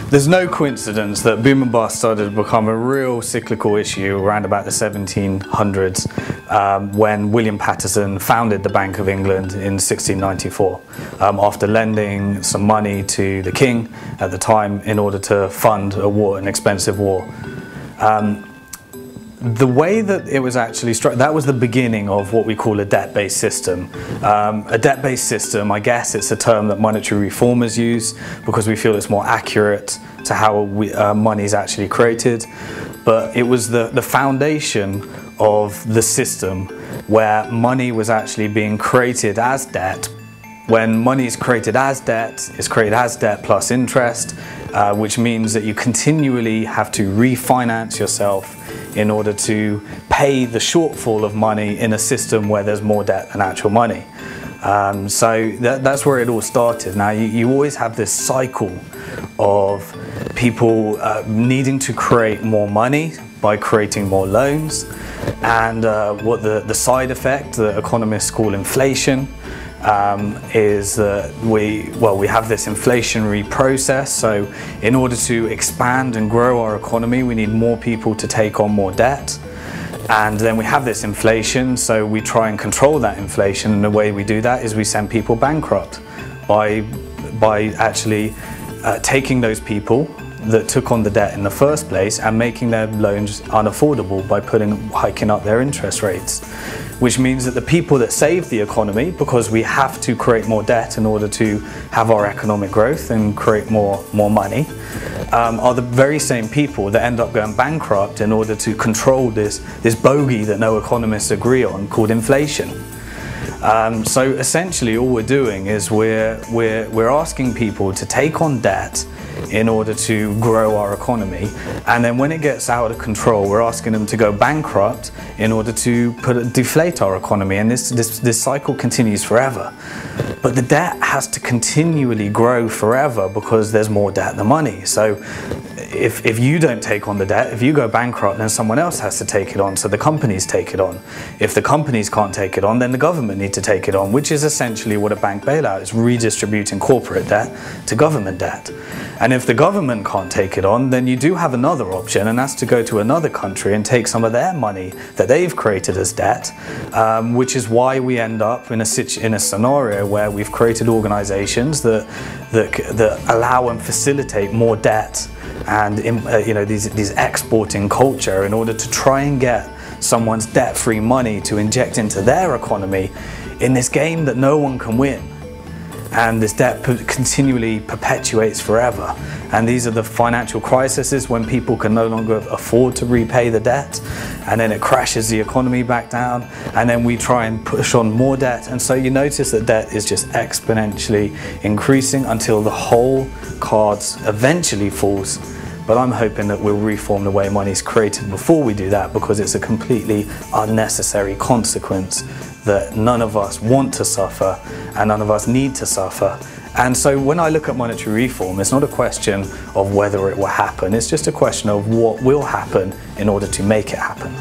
There's no coincidence that boom and bust started to become a real cyclical issue around about the 1700s when William Paterson founded the Bank of England in 1694 after lending some money to the king at the time in order to fund a war, an expensive war. The way that it was actually struck, that was the beginning of what we call a debt-based system. A debt-based system, I guess it's a term that monetary reformers use because we feel it's more accurate to how money is actually created. But it was the foundation of the system where money was actually being created as debt. When money is created as debt, it's created as debt plus interest, which means that you continually have to refinance yourself in order to pay the shortfall of money in a system where there's more debt than actual money. So that's where it all started. Now you always have this cycle of people needing to create more money by creating more loans, and what the side effect that economists call inflation is that we have this inflationary process. So in order to expand and grow our economy, we need more people to take on more debt. And then we have this inflation, so we try and control that inflation, and the way we do that is we send people bankrupt by actually taking those people that took on the debt in the first place and making their loans unaffordable by hiking up their interest rates. Which means that the people that save the economy, because we have to create more debt in order to have our economic growth and create more money, are the very same people that end up going bankrupt in order to control this bogey that no economists agree on called inflation. So essentially all we're doing is we're asking people to take on debt in order to grow our economy, and then when it gets out of control, we're asking them to go bankrupt in order to deflate our economy, and this cycle continues forever. But the debt has to continually grow forever because there's more debt than money. So if you don't take on the debt, if you go bankrupt, then someone else has to take it on, so the companies take it on. If the companies can't take it on, then the government needs to take it on, which is essentially what a bank bailout is, redistributing corporate debt to government debt. And if the government can't take it on, then you do have another option, and that's to go to another country and take some of their money that they've created as debt, which is why we end up in a scenario where we've created organizations that allow and facilitate more debt and these exporting culture in order to try and get someone's debt-free money to inject into their economy in this game that no one can win. And this debt continually perpetuates forever. And these are the financial crises when people can no longer afford to repay the debt, and then it crashes the economy back down, and then we try and push on more debt. And so you notice that debt is just exponentially increasing until the whole cards eventually falls. But I'm hoping that we'll reform the way money is created before we do that, because it's a completely unnecessary consequence that none of us want to suffer and none of us need to suffer. And so when I look at monetary reform, it's not a question of whether it will happen, it's just a question of what will happen in order to make it happen.